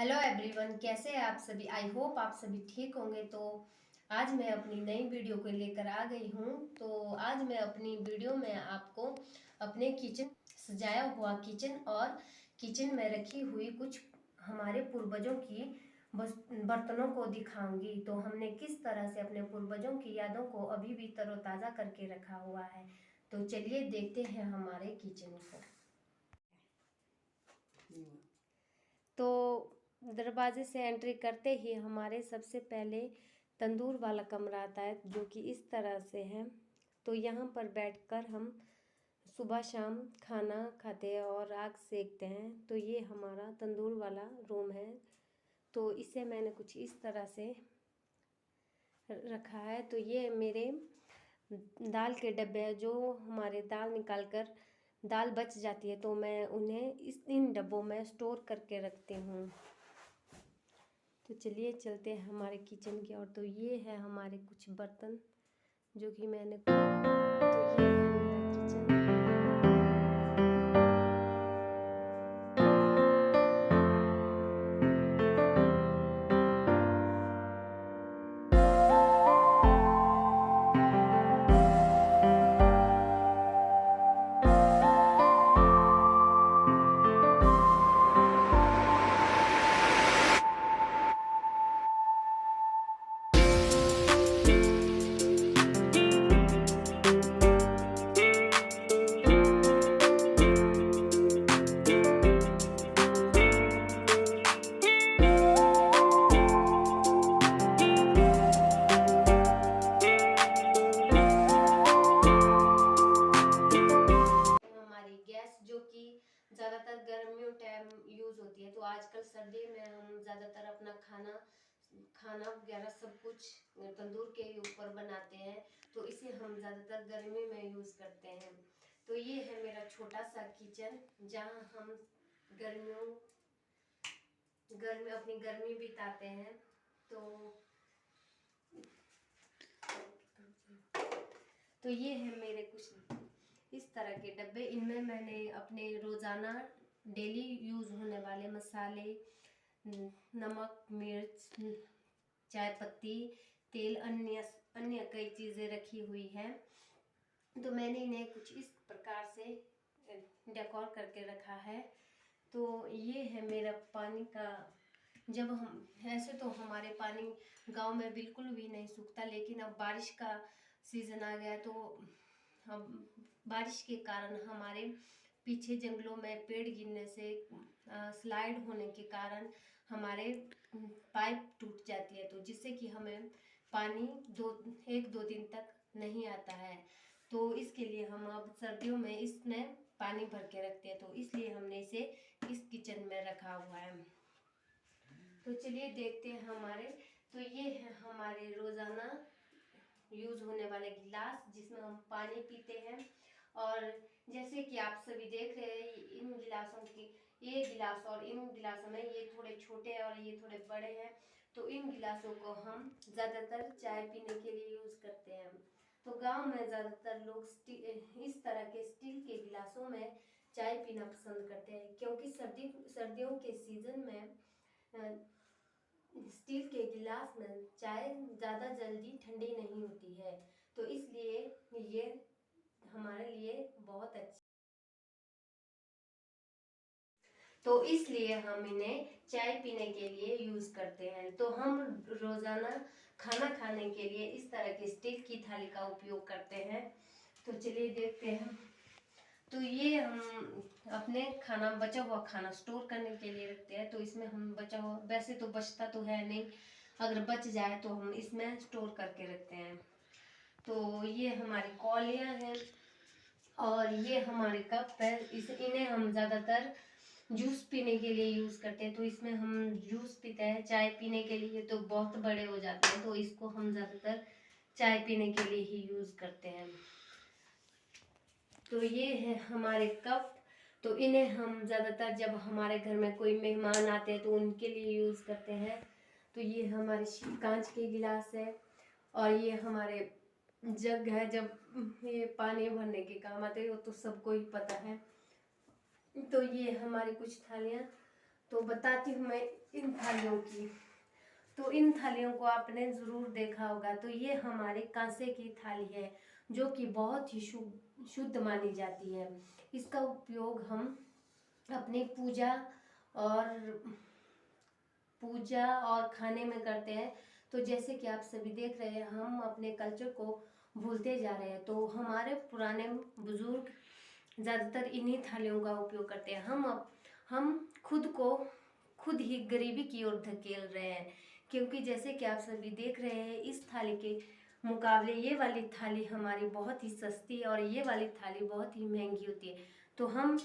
Hello everyone, कैसे हैं आप सभी। आई होप आप सभी ठीक होंगे। तो आज मैं अपनी नई वीडियो को लेकर आ गई हूँ। तो आज मैं अपनी वीडियो में आपको अपने किचन, सजाया हुआ किचन और किचन में रखी हुई कुछ हमारे पूर्वजों की बर्तनों को दिखाऊंगी। तो हमने किस तरह से अपने पूर्वजों की यादों को अभी भी तरोताज़ा करके रखा हुआ है। तो चलिए देखते हैं हमारे किचन को। तो दरवाजे से एंट्री करते ही हमारे सबसे पहले तंदूर वाला कमरा आता है, जो कि इस तरह से है। तो यहाँ पर बैठकर हम सुबह शाम खाना खाते हैं और आग सेकते हैं। तो ये हमारा तंदूर वाला रूम है। तो इसे मैंने कुछ इस तरह से रखा है। तो ये मेरे दाल के डब्बे हैं, जो हमारे दाल निकाल कर दाल बच जाती है तो मैं उन्हें इन डब्बों में स्टोर करके रखती हूँ। तो चलिए चलते हैं हमारे किचन की ओर। तो ये है हमारे कुछ बर्तन जो कि मैंने तो ये है मेरा किचन। हमारी गैस जो कि ज़्यादातर गर्मियों टाइम यूज़ होती है। तो आजकल सर्दी में हम ज़्यादातर अपना खाना खाना वगैरह सब कुछ तंदूर के ऊपर बनाते हैं। तो इसे हम ज़्यादातर गर्मी में यूज़ करते हैं। तो ये है मेरा छोटा सा किचन, जहाँ हम गर्मियों गर्मी अपनी गर्मी बिताते हैं। तो ये है मेरे कुछ इस तरह के डब्बे। इनमें मैंने अपने रोज़ाना डेली यूज़ होने वाले मसाले, नमक, मिर्च, चाय पत्ती, तेल, अन्य अन्य कई चीज़ें रखी हुई हैं। तो मैंने इन्हें कुछ इस प्रकार से डेकोर करके रखा है। तो ये है मेरा पानी का, जब हम ऐसे तो हमारे पानी गांव में बिल्कुल भी नहीं सूखता, लेकिन अब बारिश का सीज़न आ गया। तो हम बारिश के कारण हमारे पीछे जंगलों में पेड़ गिरने से, स्लाइड होने के कारण हमारे पाइप टूट जाती है। तो जिससे कि हमें पानी 1-2 दिन तक नहीं आता है। तो इसके लिए हम अब सर्दियों में इसमें पानी भर के रखते हैं। तो इसलिए हमने इसे इस किचन में रखा हुआ है। तो चलिए देखते हैं हमारे। तो ये है हमारे रोज़ाना यूज़ होने वाले गिलास, जिसमें हम पानी पीते हैं। और जैसे कि आप सभी देख रहे हैं, इन गिलासों की, ये गिलास और इन गिलासों में, ये थोड़े छोटे और ये थोड़े बड़े हैं। तो इन गिलासों को हम ज़्यादातर चाय पीने के लिए यूज़ करते हैं। तो गांव में ज़्यादातर लोग इस तरह के स्टील के गिलासों में चाय पीना पसंद करते हैं, क्योंकि सर्दियों के सीज़न में स्टील के गिलास में चाय ज़्यादा जल्दी ठंडी नहीं होती है। तो इसलिए ये हमारे लिए बहुत अच्छा, तो इसलिए हम इन्हें चाय पीने के लिए यूज़ करते हैं। तो हम रोज़ाना खाना खाने के लिए इस तरह की स्टील की थाली का उपयोग करते हैं। तो चलिए देखते हैं। तो ये हम अपने खाना, बचा हुआ खाना स्टोर करने के लिए रखते हैं। तो इसमें हम बचा हुआ, वैसे तो बचता तो है नहीं, अगर बच जाए तो हम इसमें स्टोर करके रखते हैं। तो ये हमारी कौलियाँ हैं और ये हमारे कप है। इन्हें हम ज़्यादातर जूस पीने के लिए यूज़ करते हैं। तो इसमें हम जूस पीते हैं। चाय पीने के लिए तो बहुत बड़े हो जाते हैं, तो इसको हम ज़्यादातर चाय पीने के लिए ही यूज़ करते हैं। तो ये है हमारे कप। तो इन्हें हम ज़्यादातर जब हमारे घर में कोई मेहमान आते हैं तो उनके लिए यूज़ करते हैं। तो ये हमारे कांच के गिलास है और ये हमारे जग है, जब ये पानी भरने के काम आते हैं, वो तो सबको ही पता है। तो ये हमारी कुछ थालियाँ। तो बताती हूँ मैं इन थालियों की। तो इन थालियों को आपने ज़रूर देखा होगा। तो ये हमारे कांसे की थाली है जो कि बहुत ही शुद्ध मानी जाती है। इसका उपयोग हम अपनी पूजा और खाने में करते हैं। तो जैसे कि आप सभी देख रहे हैं, हम अपने कल्चर को भूलते जा रहे हैं। तो हमारे पुराने बुजुर्ग ज़्यादातर इन्हीं थालियों का उपयोग करते हैं। हम खुद ही गरीबी की ओर धकेल रहे हैं, क्योंकि जैसे कि आप सभी देख रहे हैं, इस थाली के मुकाबले ये वाली थाली हमारी बहुत ही सस्ती है और ये वाली थाली बहुत ही महंगी होती है। तो हम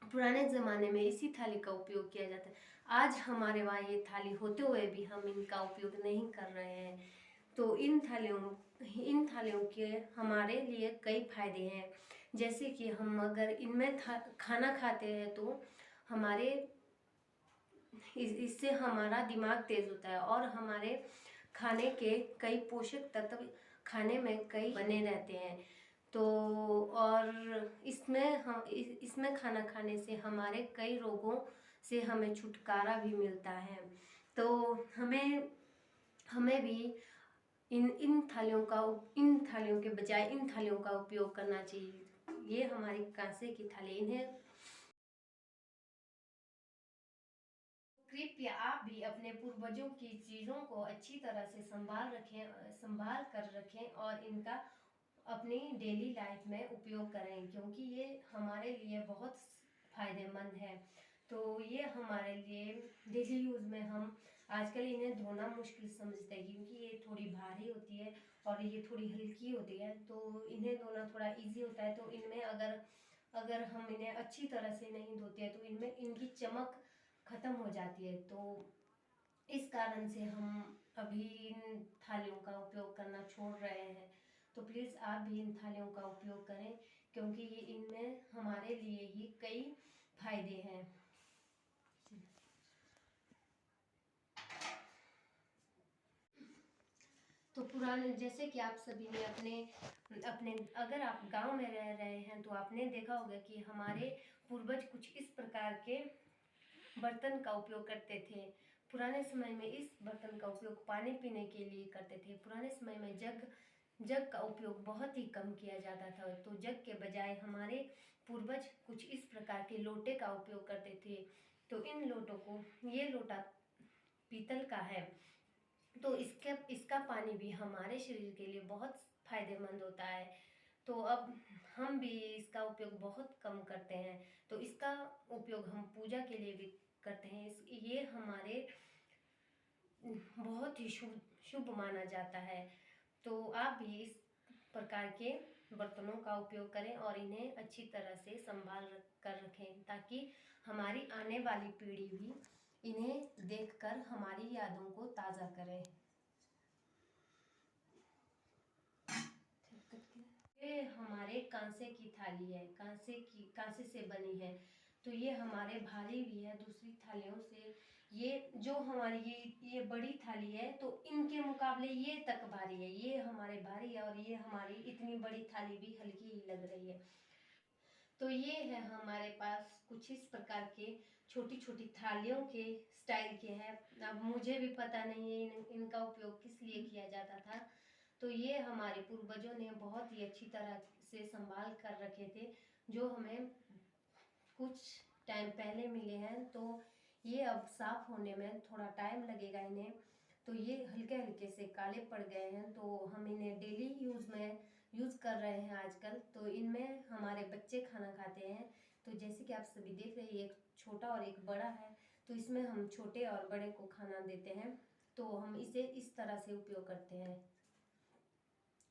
पुराने ज़माने में इसी थाली का उपयोग किया जाता है। आज हमारे वहाँ ये थाली होते हुए भी हम इनका उपयोग नहीं कर रहे हैं। तो इन थालियों के हमारे लिए कई फायदे हैं। जैसे कि हम अगर इनमें खाना खाते हैं तो हमारे इससे हमारा दिमाग तेज होता है और हमारे खाने के कई पोषक तत्व खाने में कई बने रहते हैं। तो और इसमें खाना खाने से हमारे कई रोगों से हमें छुटकारा भी मिलता है। तो हमें भी इन थालियों के बजाय इन थालियों का उपयोग करना चाहिए। ये हमारी कांसे की थाली, इन्हें कृपया आप भी अपने पूर्वजों की चीज़ों को अच्छी तरह से संभाल कर रखें और इनका अपनी डेली लाइफ में उपयोग करें, क्योंकि ये हमारे लिए बहुत फायदेमंद है। तो ये हमारे लिए डेली यूज़ में हम आजकल इन्हें धोना मुश्किल समझते हैं, क्योंकि ये थोड़ी भारी होती है और ये थोड़ी हल्की होती है। तो इन्हें धोना थोड़ा इजी होता है। तो इनमें अगर हम इन्हें अच्छी तरह से नहीं धोते हैं तो इनमें इनकी चमक ख़त्म हो जाती है। तो इस कारण से हम अभी इन थालियों का उपयोग करना छोड़ रहे हैं। तो प्लीज़ आप भी इन थालियों का उपयोग करें, क्योंकि ये इनमें हमारे लिए ही कई फायदे हैं। तो पुराने जैसे कि आप सभी ने अपने अगर आप गांव में रह रहे हैं तो आपने देखा होगा कि हमारे पूर्वज कुछ इस प्रकार के बर्तन का उपयोग करते थे। पुराने समय में इस बर्तन का उपयोग पानी पीने के लिए करते थे। पुराने समय में जग का उपयोग बहुत ही कम किया जाता था। तो जग के बजाय हमारे पूर्वज कुछ इस प्रकार के लोटे का उपयोग करते थे। तो इन लोटों को, ये लोटा पीतल का है, तो इसका पानी भी हमारे शरीर के लिए बहुत फायदेमंद होता है। तो अब हम भी इसका उपयोग बहुत कम करते हैं। तो इसका उपयोग हम पूजा के लिए भी करते हैं। ये हमारे बहुत ही शुभ माना जाता है। तो आप भी इस प्रकार के बर्तनों का उपयोग करें और इन्हें अच्छी तरह से संभाल कर रखें, ताकि हमारी आने वाली पीढ़ी भी इन्हें देखकर हमारी यादों को ताज़ा करे। ये हमारे कांसे की थाली है, कांसे से बनी है। तो ये हमारे भारी भी है दूसरी थालियों से। ये जो हमारी ये बड़ी थाली है, तो इनके मुकाबले ये तक भारी है। ये हमारे भारी है और ये हमारी इतनी बड़ी थाली भी हल्की ही लग रही है। तो ये है हमारे पास कुछ इस प्रकार के छोटी छोटी थालियों के स्टाइल के हैं। अब मुझे भी पता नहीं है इनका उपयोग किस लिए किया जाता था। तो ये हमारे पूर्वजों ने बहुत ही अच्छी तरह से संभाल कर रखे थे, जो हमें कुछ टाइम पहले मिले हैं। तो ये अब साफ होने में थोड़ा टाइम लगेगा इन्हें। तो ये हल्के हल्के से काले पड़ गए हैं। तो हम इन्हें डेली यूज़ कर रहे हैं आजकल। तो इनमें हमारे बच्चे खाना खाते हैं। तो जैसे कि आप सभी देख रहे हैं, एक छोटा और एक बड़ा है। तो इसमें हम छोटे और बड़े को खाना देते हैं। तो हम इसे इस तरह से उपयोग करते हैं।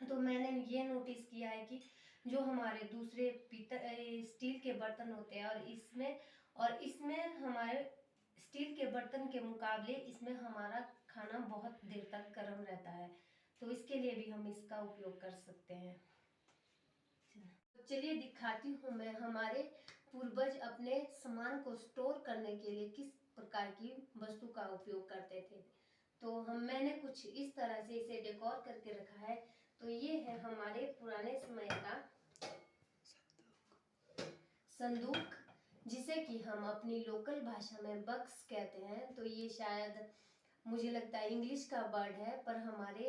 तो मैंने ये नोटिस किया है कि जो हमारे दूसरे स्टील के बर्तन होते हैं और इसमें हमारे स्टील के बर्तन के मुकाबले इसमें हमारा खाना बहुत देर तक गर्म रहता है। तो इसके लिए भी हम इसका उपयोग कर सकते हैं। चलिए दिखाती हूँ मैं हमारे पूर्वज अपने सामान को स्टोर करने के लिए किस प्रकार की वस्तु का उपयोग करते थे। तो मैंने कुछ इस तरह से इसे डेकोर करके रखा है। तो ये है हमारे पुराने समय का संदूक, जिसे जिसे कि हम अपनी लोकल भाषा में बक्स कहते हैं। तो ये शायद मुझे लगता है इंग्लिश का वर्ड है, पर हमारे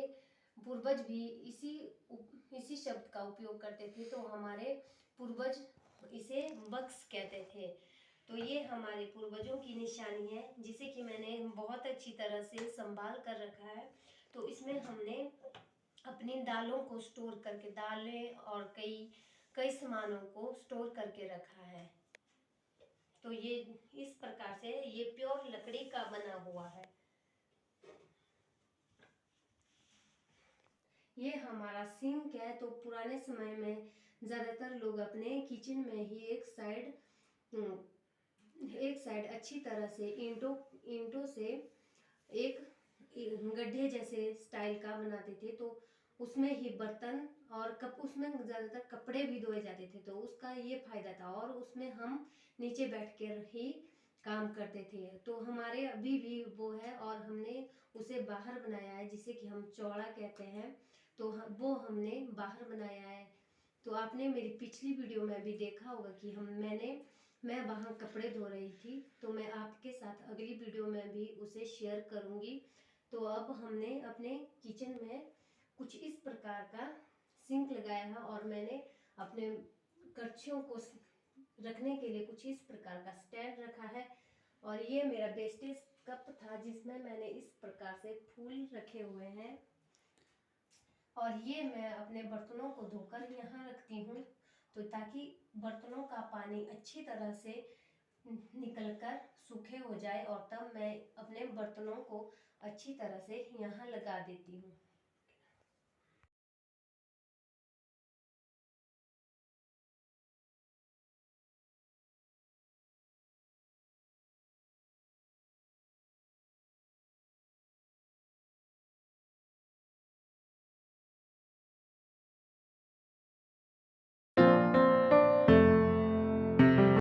पूर्वज भी इसी शब्द का उपयोग करते थे, तो हमारे पूर्वज इसे बक्स कहते थे। तो ये हमारे पूर्वजों की निशानी है, जिसे कि मैंने बहुत अच्छी तरह से संभाल कर रखा है। तो इसमें हमने अपनी दालों को स्टोर करके, दालें और कई सामानों को स्टोर करके रखा है। तो ये इस प्रकार से ये प्योर लकड़ी का बना हुआ है। ये हमारा सिंक है। तो पुराने समय में ज़्यादातर लोग अपने किचन में ही एक साइड अच्छी तरह से ईंटों से एक गड्ढे जैसे स्टाइल का बनाते थे। तो उसमें ही बर्तन और उसमें ज़्यादातर कपड़े भी धोए जाते थे। तो उसका ये फायदा था, और उसमें हम नीचे बैठ कर ही काम करते थे। तो हमारे अभी भी वो है, और हमने उसे बाहर बनाया है, जिसे कि हम चौड़ा कहते हैं। तो वो हमने बाहर बनाया है। तो आपने मेरी पिछली वीडियो में भी देखा होगा कि मैं वहाँ कपड़े धो रही थी। तो मैं आपके साथ अगली वीडियो में भी उसे शेयर करूँगी। तो अब हमने अपने किचन में कुछ इस प्रकार का सिंक लगाया है, और मैंने अपने कड़छियों को रखने के लिए कुछ इस प्रकार का स्टैंड रखा है। और ये मेरा वेस्टेज कप था, जिसमें मैंने इस प्रकार से फूल रखे हुए हैं। और ये मैं अपने बर्तनों को धोकर यहाँ रखती हूँ, तो ताकि बर्तनों का पानी अच्छी तरह से निकलकर सूखे हो जाए, और तब मैं अपने बर्तनों को अच्छी तरह से यहाँ लगा देती हूँ।